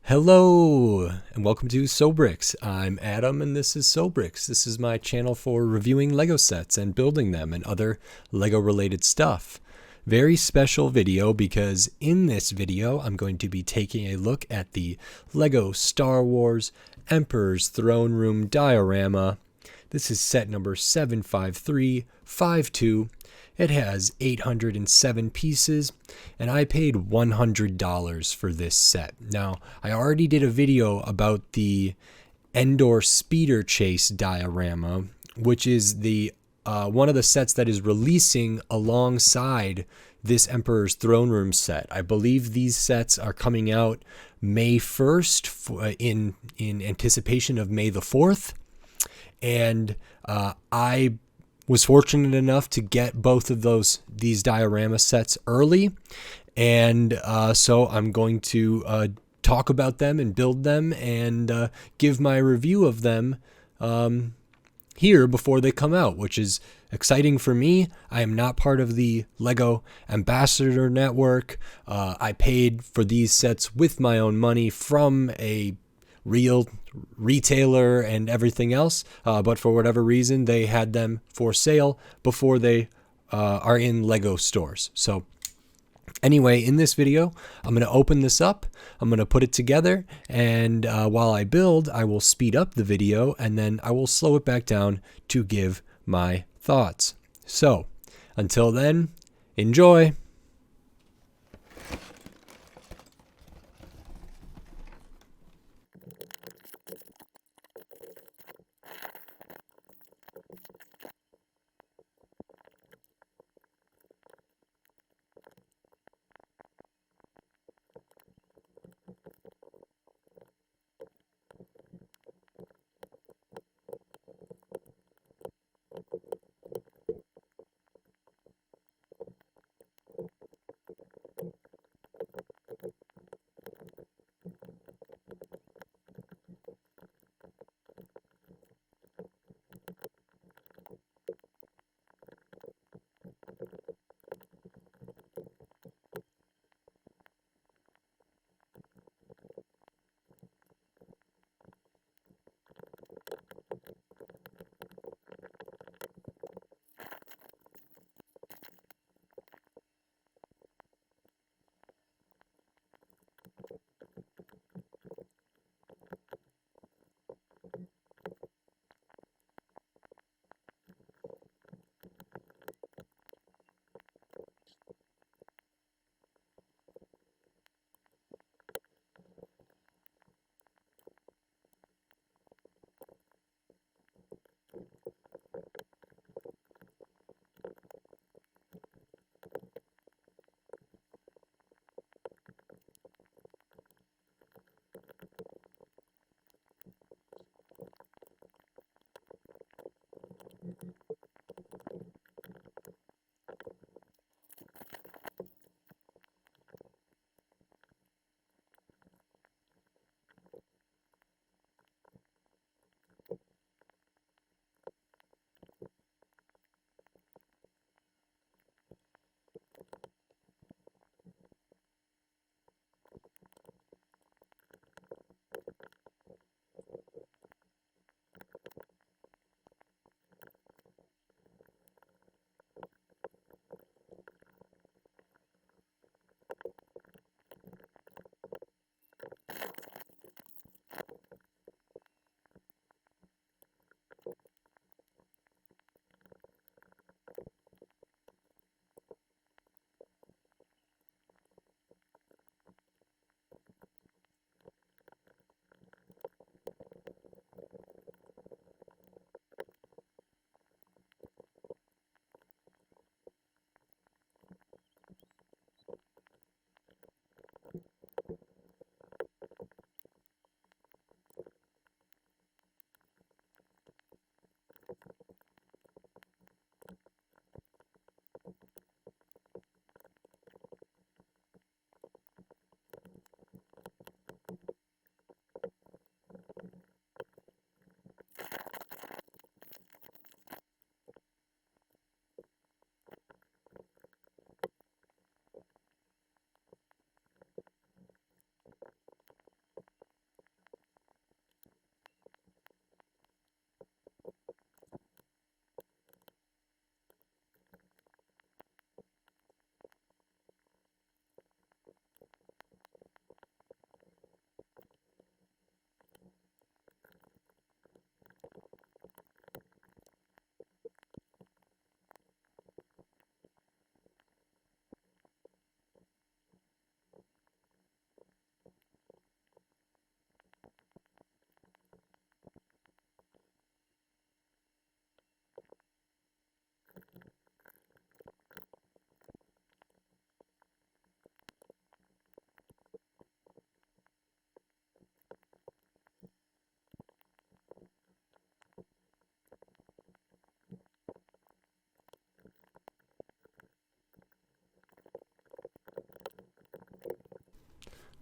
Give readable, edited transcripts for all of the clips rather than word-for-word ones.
Hello and welcome to Sobrix. I'm Adam and this is Sobrix. This is my channel for reviewing Lego sets and building them and other Lego related stuff. Very special video because in this video I'm going to be taking a look at the Lego Star Wars Emperor's Throne Room Diorama. This is set number 75352. It has 807 pieces, and I paid $100 for this set. Now, I already did a video about the Endor Speeder Chase diorama, which is the one of the sets that is releasing alongside this Emperor's Throne Room set. I believe these sets are coming out May 1st in anticipation of May the 4th. And I was fortunate enough to get both of these diorama sets early, and so I'm going to talk about them and build them and give my review of them here before they come out, which is exciting for me. I am not part of the Lego Ambassador Network. I paid for these sets with my own money from a real retailer and everything else, but for whatever reason they had them for sale before they are in Lego stores. So anyway, in this video I'm going to open this up, I'm going to put it together, and while I build I will speed up the video and then I will slow it back down to give my thoughts. So until then, enjoy.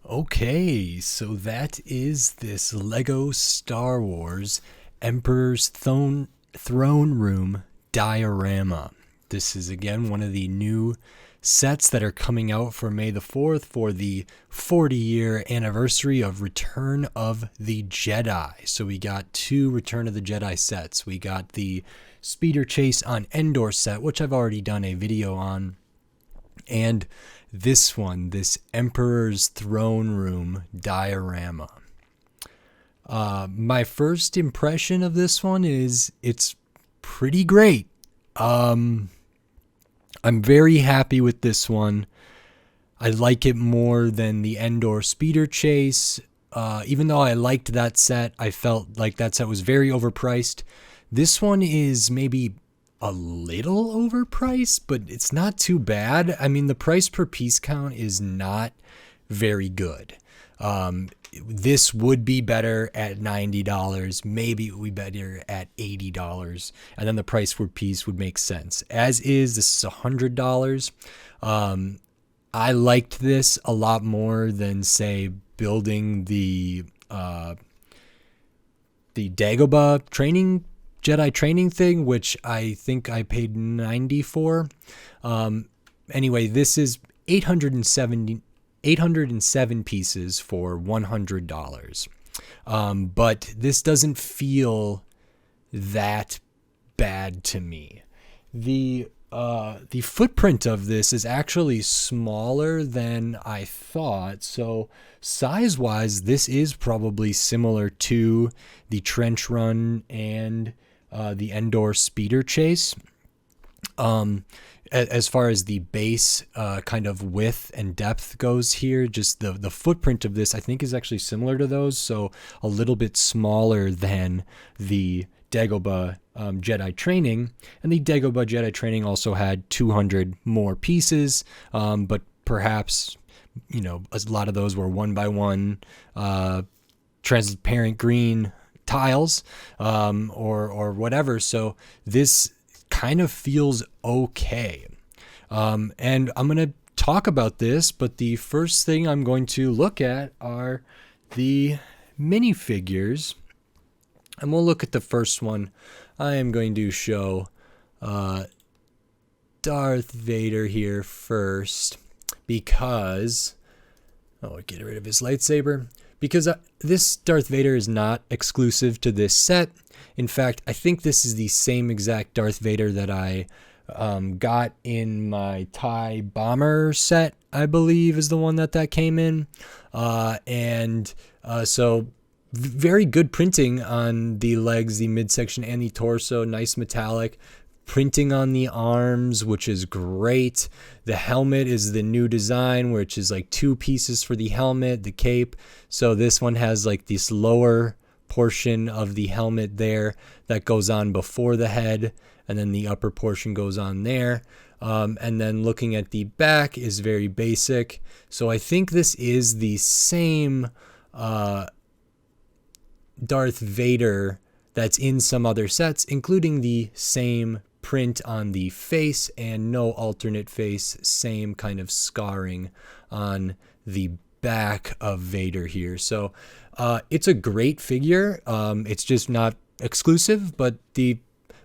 Okay, so that is this Lego Star Wars Emperor's Throne Room diorama. This is again one of the new sets that are coming out for May the 4th for the 40-year anniversary of Return of the Jedi. So we got two Return of the Jedi sets. We got the Speeder Chase on Endor set, which I've already done a video on, and this one, this Emperor's Throne Room diorama. My first impression of this one is it's pretty great. I'm very happy with this one. I like it more than the Endor Speeder Chase. Even though I liked that set, I felt like that set was very overpriced. This one is maybe a little overpriced, but it's not too bad. I mean, the price per piece count is not very good. This would be better at $90. Maybe it would be better at $80. And then the price per piece would make sense. As is, this is $100. I liked this a lot more than, say, building the Dagobah Jedi training thing, which I think I paid $90 for. Anyway, this is 807 pieces for $100. But this doesn't feel that bad to me. The footprint of this is actually smaller than I thought. So size-wise, this is probably similar to the Trench Run and the Endor Speeder Chase. As far as the base kind of width and depth goes here, just the footprint of this I think is actually similar to those, so a little bit smaller than the Dagobah Jedi Training. And the Dagobah Jedi Training also had 200 more pieces, but perhaps, you know, a lot of those were 1x1 transparent green tiles, or whatever. So this kind of feels okay. And I'm going to talk about this, but the first thing I'm going to look at are the minifigures. And we'll look at the first one. I am going to show Darth Vader here first because... Oh, get rid of his lightsaber. Because this Darth Vader is not exclusive to this set. In fact, I think this is the same exact Darth Vader that I got in my TIE Bomber set, I believe is the one that came in. So very good printing on the legs, the midsection, and the torso. Nice metallic printing on the arms, which is great. The helmet is the new design, which is like two pieces for the helmet, the cape. So this one has like this lower portion of the helmet there that goes on before the head, and then the upper portion goes on there. And then looking at the back is very basic. So I think this is the same Darth Vader that's in some other sets, including the same print on the face and no alternate face, same kind of scarring on the back of Vader here. So it's a great figure. It's just not exclusive, but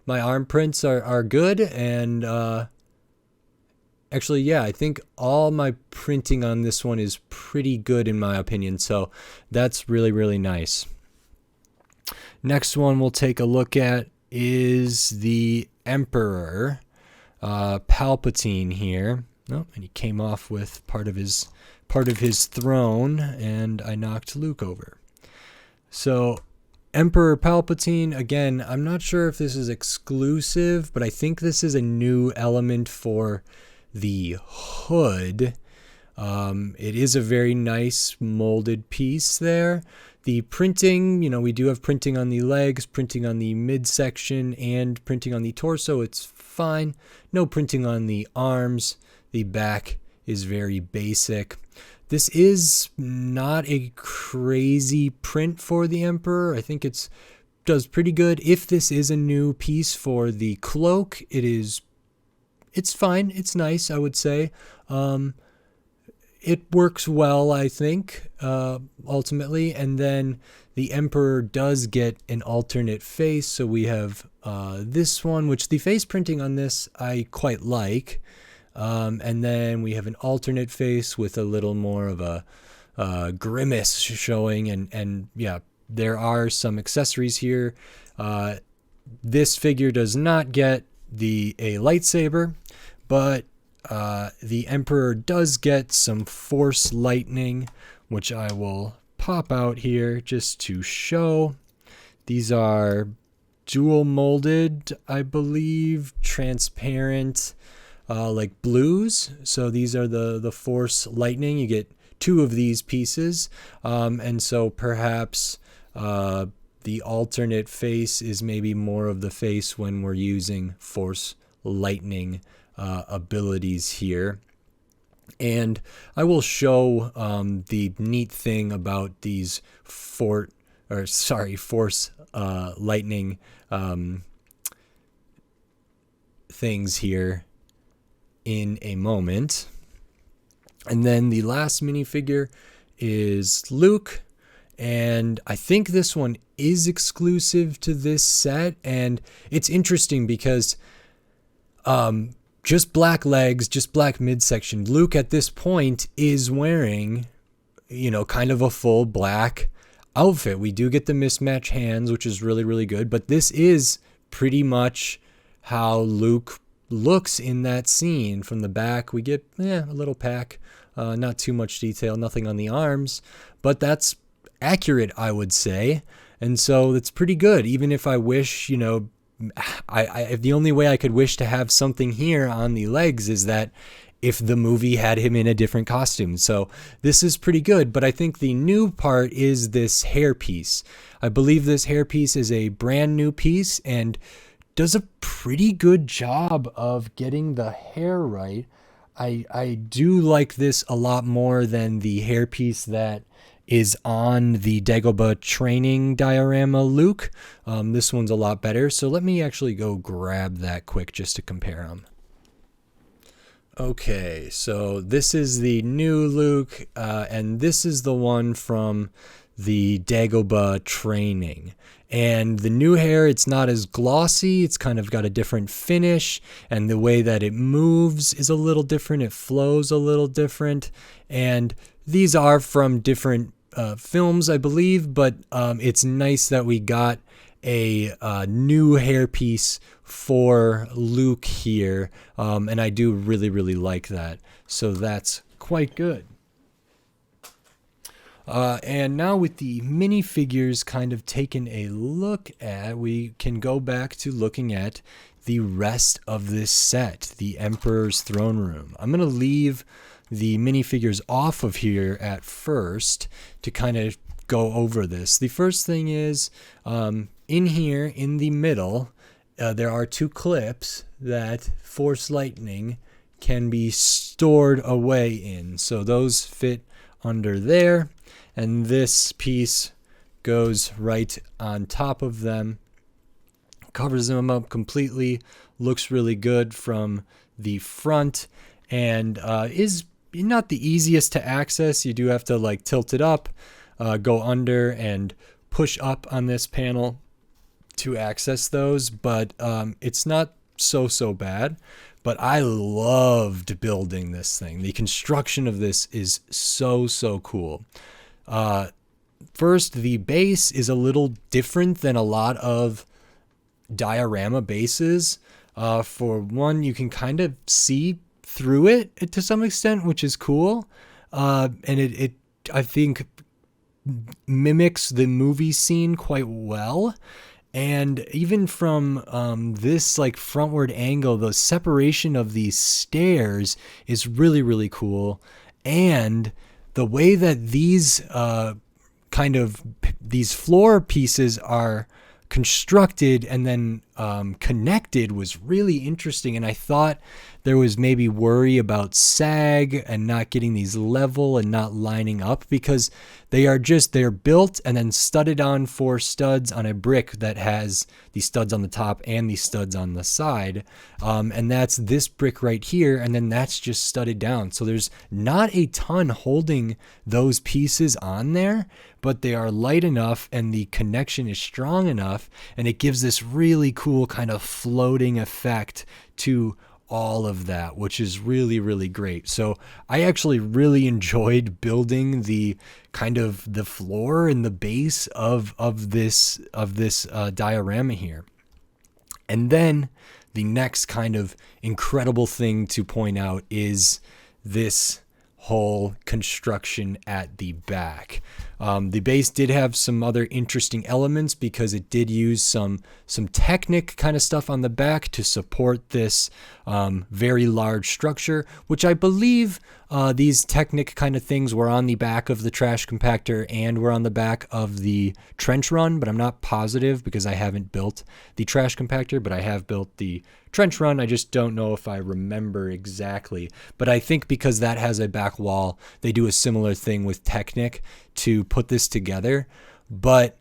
my arm prints are good. And actually, yeah, I think all my printing on this one is pretty good in my opinion. So that's really, really nice. Next one we'll take a look at is the Emperor Palpatine here. Oh, and he came off with part of his throne, and I knocked Luke over. So Emperor Palpatine, again, I'm not sure if this is exclusive, but I think this is a new element for the hood. It is a very nice molded piece there. The printing, we do have printing on the legs, printing on the midsection, and printing on the torso. It's fine. No printing on the arms. The back is very basic. This is not a crazy print for the Emperor. I think it does pretty good. If this is a new piece for the cloak, it's fine. It's nice, I would say. it works well, I think, ultimately. And then the Emperor does get an alternate face. So we have this one, which the face printing on this I quite like. And then we have an alternate face with a little more of a grimace showing. And yeah, there are some accessories here. This figure does not get a lightsaber, but the Emperor does get some Force lightning, which I will pop out here just to show. These are dual molded, I believe, transparent, like blues. So these are the Force lightning. You get 2 of these pieces, and so perhaps the alternate face is maybe more of the face when we're using Force lightning abilities here. And I will show the neat thing about these Force lightning things here in a moment. And then the last minifigure is Luke, and I think this one is exclusive to this set. And it's interesting because just black legs, just black midsection. Luke at this point is wearing, kind of a full black outfit. We do get the mismatch hands, which is really, really good. But this is pretty much how Luke looks in that scene. From the back, we get a little pack, not too much detail, nothing on the arms, but that's accurate, I would say. And so it's pretty good. Even if I wish, the only way I could wish to have something here on the legs is that if the movie had him in a different costume. So this is pretty good, but I think the new part is this hairpiece. I believe this hairpiece is a brand new piece and does a pretty good job of getting the hair right. I do like this a lot more than the hairpiece that is on the Dagobah training diorama Luke. This one's a lot better. So let me actually go grab that quick just to compare them. Okay, so this is the new Luke, and this is the one from the Dagobah training. And the new hair, it's not as glossy. It's kind of got a different finish, and the way that it moves is a little different. It flows a little different. And these are from different films, I believe, but it's nice that we got a new hairpiece for Luke here, and I do really, really like that. So that's quite good. And now with the minifigures kind of taken a look at, we can go back to looking at the rest of this set, the Emperor's Throne Room. I'm going to leave the minifigures off of here at first to kind of go over this. The first thing is, in here, in the middle, there are 2 clips that Force Lightning can be stored away in. So those fit under there. And this piece goes right on top of them, covers them up completely, looks really good from the front, and is not the easiest to access. You do have to like tilt it up, go under, and push up on this panel to access those, but it's not so bad. But I loved building this thing. The construction of this is so cool. First, the base is a little different than a lot of diorama bases. For one, you can kind of see through it to some extent, which is cool. And it I think mimics the movie scene quite well. And even from this like frontward angle, the separation of these stairs is really cool. And the way that these these floor pieces are constructed and then connected was really interesting, and I thought there was maybe worry about sag and not getting these level and not lining up, because they're built and then studded on 4 studs on a brick that has the studs on the top and the studs on the side, and that's this brick right here, and then that's just studded down. So there's not a ton holding those pieces on there, but they are light enough and the connection is strong enough, and it gives this really cool kind of floating effect to all of that, which is really, really great. So I actually really enjoyed building the kind of the floor and the base of this diorama here. And then the next kind of incredible thing to point out is this whole construction at the back. The base did have some other interesting elements because it did use some Technic kind of stuff on the back to support this very large structure, which I believe these Technic kind of things were on the back of the trash compactor and were on the back of the trench run, but I'm not positive because I haven't built the trash compactor, but I have built the trench run. I just don't know if I remember exactly, but I think because that has a back wall, they do a similar thing with Technic to put this together. But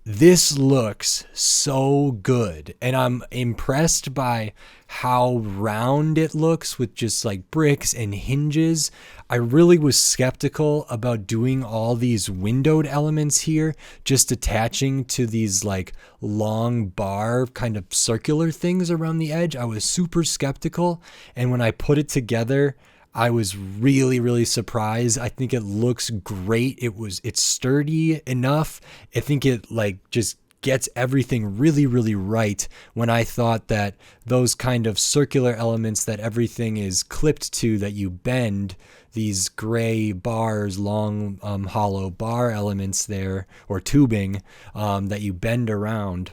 this looks so good, and I'm impressed by how round it looks with just like bricks and hinges. I really was skeptical about doing all these windowed elements here, just attaching to these like long bar kind of circular things around the edge. I was super skeptical, and when I put it together, I was really, really surprised. I think it looks great. It's sturdy enough. I think it like just gets everything really, really right, when I thought that those kind of circular elements that everything is clipped to, that you bend, these gray bars, long hollow bar elements there, or tubing that you bend around.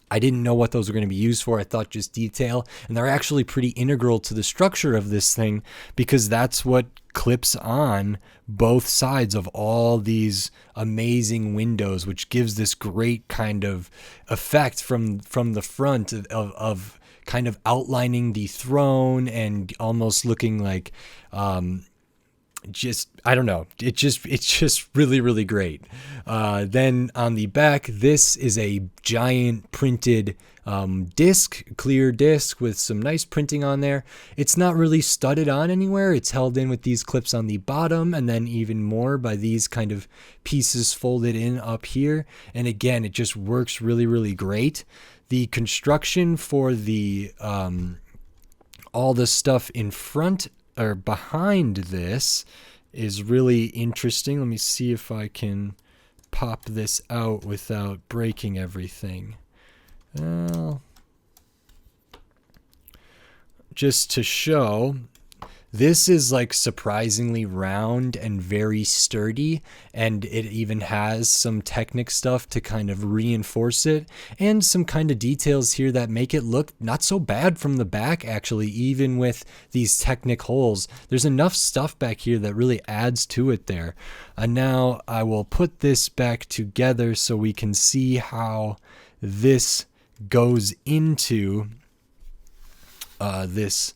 I didn't know what those were going to be used for. I thought just detail, and they're actually pretty integral to the structure of this thing, because that's what clips on both sides of all these amazing windows, which gives this great kind of effect from the front of kind of outlining the throne and almost looking like just, I don't know, it's just really, really great. Then on the back, this is a giant printed disc, clear disc with some nice printing on there. It's not really studded on anywhere. It's held in with these clips on the bottom, and then even more by these kind of pieces folded in up here. And again, it just works really, really great. The construction for the all the stuff in front or behind this is really interesting. Let me see if I can pop this out without breaking everything. Well, just to show, this is like surprisingly round and very sturdy, and it even has some Technic stuff to kind of reinforce it, and some kind of details here that make it look not so bad from the back, actually, even with these Technic holes. There's enough stuff back here that really adds to it there. And now I will put this back together so we can see how this goes into this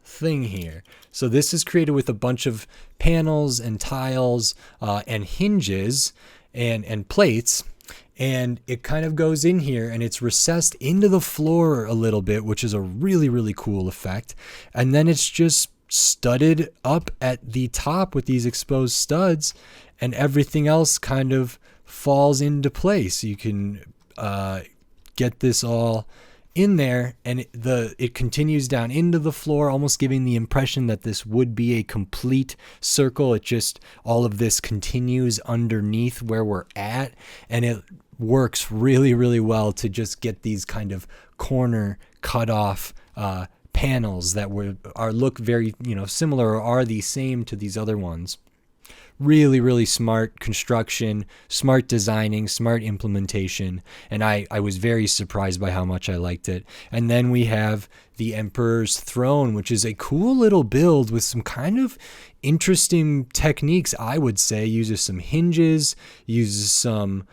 thing here. So this is created with a bunch of panels and tiles and hinges and plates, and it kind of goes in here and it's recessed into the floor a little bit, which is a really, really cool effect. And then it's just studded up at the top with these exposed studs, and everything else kind of falls into place. You can get this all in there, and it continues down into the floor, almost giving the impression that this would be a complete circle. It just, all of this continues underneath where we're at, and it works really, really well to just get these kind of corner cut off panels that look very, similar, or are the same to these other ones. Really, really smart construction, smart designing, smart implementation, and I was very surprised by how much I liked it. And then we have the Emperor's Throne, which is a cool little build with some kind of interesting techniques, I would say. Uses some hinges, uses some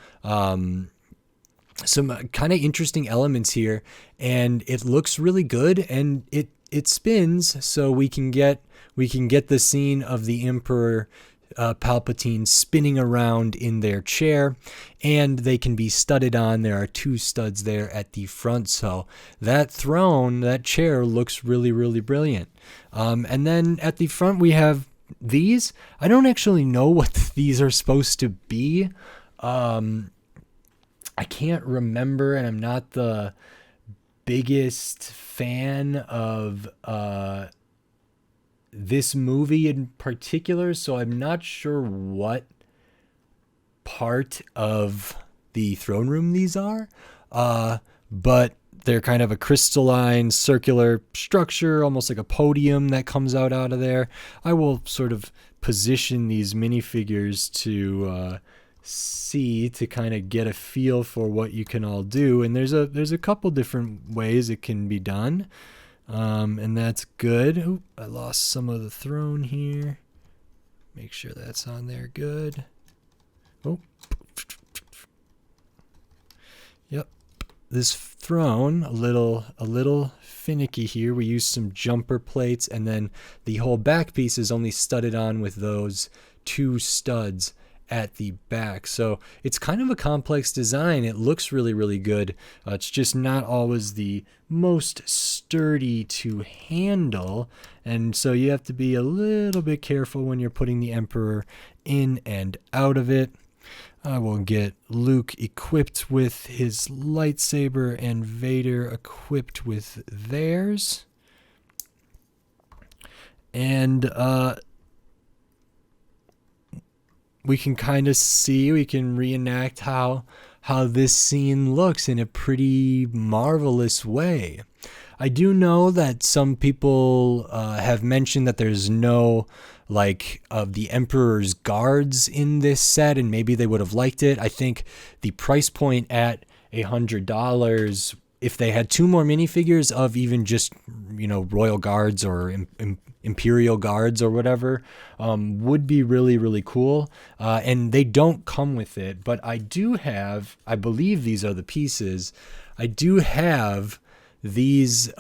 some kind of interesting elements here, and it looks really good, and it spins, so we can get the scene of the Emperor Palpatine spinning around in their chair, and they can be studded on. There are 2 studs there at the front, so that throne, that chair, looks really, really brilliant. And then at the front we have these. I don't actually know what these are supposed to be. I can't remember, and I'm not the biggest fan of this movie in particular, so I'm not sure what part of the throne room these are. But they're kind of a crystalline circular structure, almost like a podium that comes out of there. I will sort of position these minifigures to see, to kind of get a feel for what you can all do. And there's a couple different ways it can be done. And that's good. Oop, I lost some of the throne here. Make sure that's on there good. Oh. Yep. This throne, a little finicky here. We use some jumper plates, and then the whole back piece is only studded on with those 2 studs at the back. So it's kind of a complex design. It looks really, really good. It's just not always the most sturdy to handle, and so you have to be a little bit careful when you're putting the Emperor in and out of it. I will get Luke equipped with his lightsaber and Vader equipped with theirs. And we can kind of see, we can reenact how this scene looks in a pretty marvelous way. I do know that some people have mentioned that there's no of the Emperor's guards in this set, and maybe they would have liked it. I think the price point at $100, if they had 2 more minifigures of even just, royal guards or imperial guards or whatever, would be really, really cool. And they don't come with it, but I do have, I believe these are the pieces. I do have these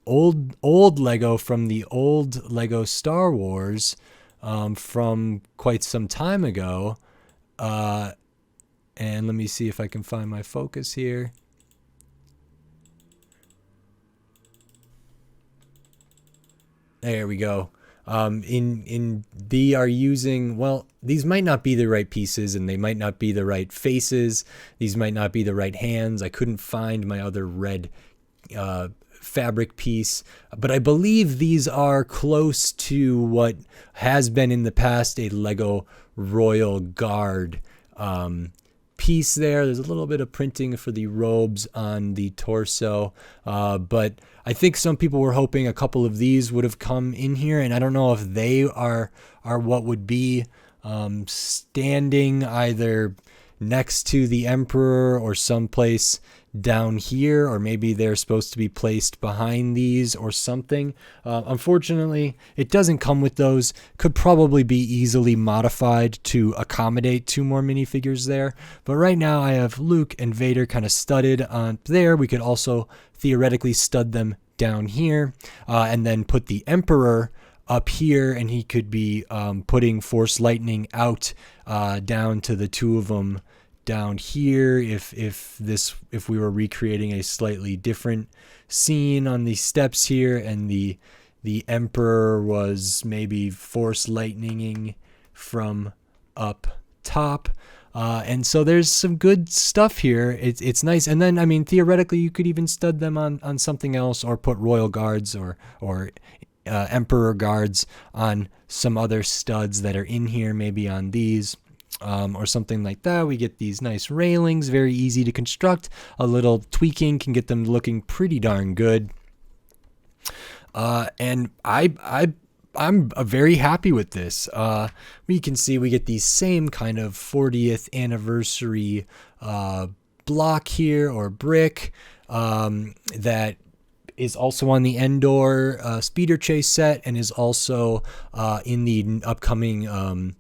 old Lego from the old Lego Star Wars from quite some time ago. And let me see if I can find my focus here. There we go. They are using, well, these might not be the right pieces, and they might not be the right faces. These might not be the right hands. I couldn't find my other red fabric piece, but I believe these are close to what has been in the past a Lego Royal Guard piece there. There's a little bit of printing for the robes on the torso, but I think some people were hoping a couple of these would have come in here, and I don't know if they are what would be standing either next to the Emperor or someplace down here, or maybe they're supposed to be placed behind these or something. Unfortunately, it doesn't come with those. Could probably be easily modified to accommodate 2 more minifigures there. But right now I have Luke and Vader kind of studded on there. We could also theoretically stud them down here, and then put the Emperor up here, and he could be putting Force Lightning out down to the 2 of them down here if we were recreating a slightly different scene on the steps here, and the Emperor was maybe Force Lightninging from up top. And so there's some good stuff here. It's nice. And then, I mean, theoretically, you could even stud them on something else, or put Royal Guards or Emperor Guards on some other studs that are in here, maybe on these. Or something like that. We get these nice railings, very easy to construct. A little tweaking can get them looking pretty darn good. And I'm very happy with this. We can see we get the same kind of 40th anniversary block here, or brick, that is also on the Endor speeder chase set, and is also in the upcoming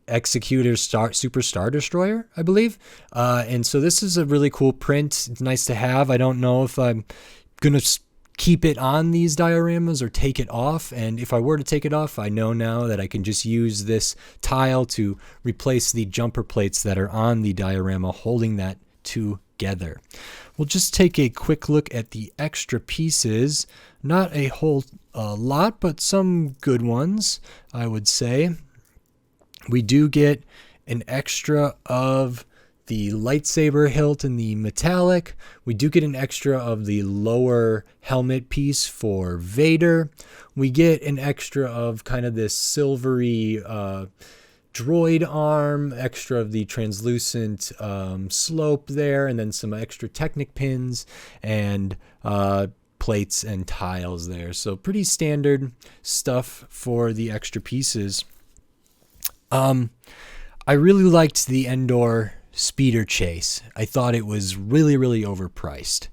Executor Super Star Destroyer, I believe. And so this is a really cool print. It's nice to have. I don't know if I'm going to keep it on these dioramas or take it off. And if I were to take it off, I know now that I can just use this tile to replace the jumper plates that are on the diorama holding that together. We'll just take a quick look at the extra pieces. Not a whole lot, but some good ones, I would say. We do get an extra of the lightsaber hilt in the metallic. We do get an extra of the lower helmet piece for Vader. We get an extra of kind of this silvery droid arm, extra of the translucent slope there, and then some extra Technic pins and plates and tiles there. So pretty standard stuff for the extra pieces. I really liked the Endor speeder chase. I thought it was really, really overpriced.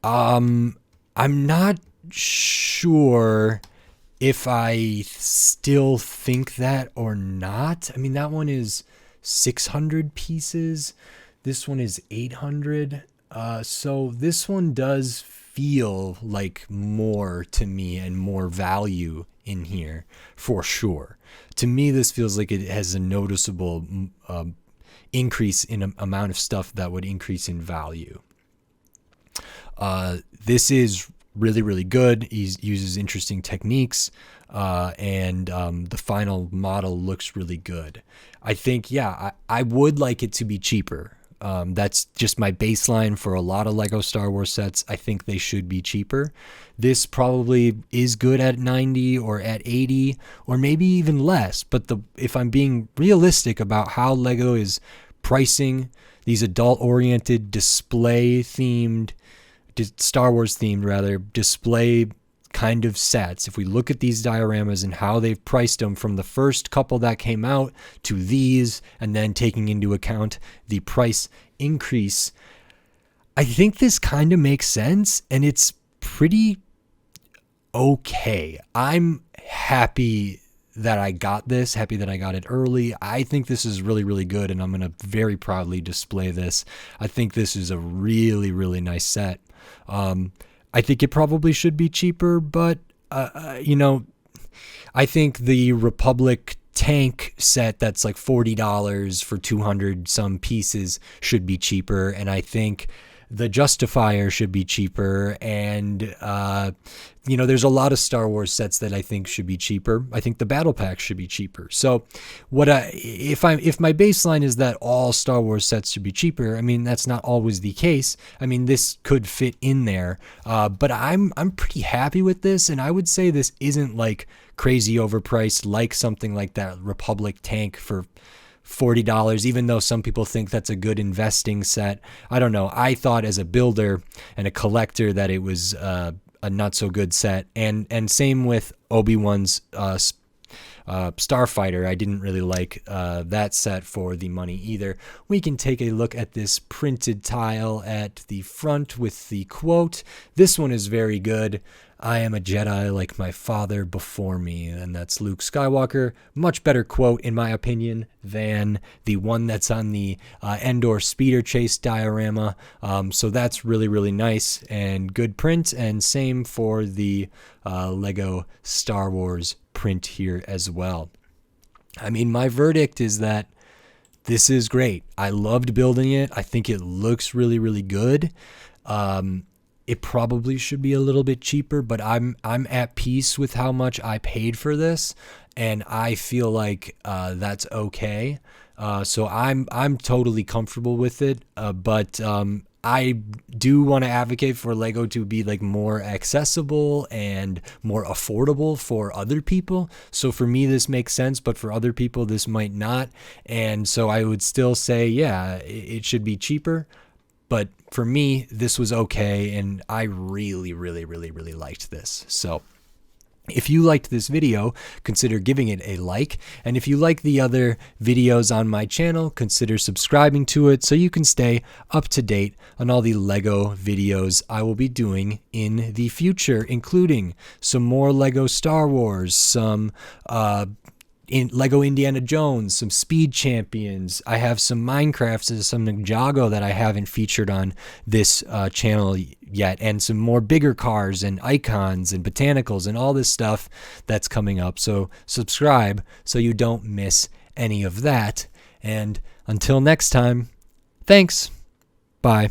I'm not sure if I still think that or not. I mean, that one is 600 pieces. This one is 800. So this one does feel like more to me and more value in here for sure. To me, this feels like it has a noticeable increase in amount of stuff that would increase in value. This is really, really good. He uses interesting techniques, and the final model looks really good. I think, yeah, I would like it to be cheaper. That's just my baseline for a lot of Lego Star Wars sets. I think they should be cheaper. This probably is good at 90 or at 80 or maybe even less. But if I'm being realistic about how Lego is pricing these adult-oriented display-themed, Star Wars-themed rather, display kind of sets, if we look at these dioramas and how they've priced them from the first couple that came out to these, and then taking into account the price increase, I think this kind of makes sense, and it's pretty okay. I'm happy that I got this, happy that I got it early. I think this is really, really good, and I'm going to very proudly display this. I think this is a really, really nice set. I think it probably should be cheaper, but, I think the Republic tank set that's like $40 for 200 some pieces should be cheaper. And I think the Justifier should be cheaper. And, there's a lot of Star Wars sets that I think should be cheaper. I think the Battle Pack should be cheaper. So if my baseline is that all Star Wars sets should be cheaper, I mean, that's not always the case. I mean, this could fit in there. But I'm pretty happy with this. And I would say this isn't like crazy overpriced, like something like that Republic tank for $40, even though some people think that's a good investing set. I don't know. I thought as a builder and a collector that it was a not so good set. And same with Obi-Wan's Starfighter. I didn't really like that set for the money either. We can take a look at this printed tile at the front with the quote. This one is very good. I am a Jedi like my father before me, and that's Luke Skywalker. Much better quote, in my opinion, than the one that's on the Endor speeder chase diorama. So that's really, really nice and good print, and same for the Lego Star Wars print here as well. I mean, my verdict is that this is great. I loved building it. I think it looks really, really good. It probably should be a little bit cheaper, but I'm at peace with how much I paid for this, and I feel like that's okay. So I'm totally comfortable with it. But I do want to advocate for Lego to be like more accessible and more affordable for other people. So for me, this makes sense, but for other people, this might not. And so I would still say, yeah, it should be cheaper. But for me, this was okay, and I really, really, really, really liked this. So if you liked this video, consider giving it a like. And if you like the other videos on my channel, consider subscribing to it so you can stay up to date on all the Lego videos I will be doing in the future, including some more Lego Star Wars, some Lego Indiana Jones, some Speed Champions. I have some Minecrafts, some Ninjago that I haven't featured on this channel yet, and some more bigger cars and icons and botanicals and all this stuff that's coming up. So subscribe so you don't miss any of that. And until next time, thanks. Bye.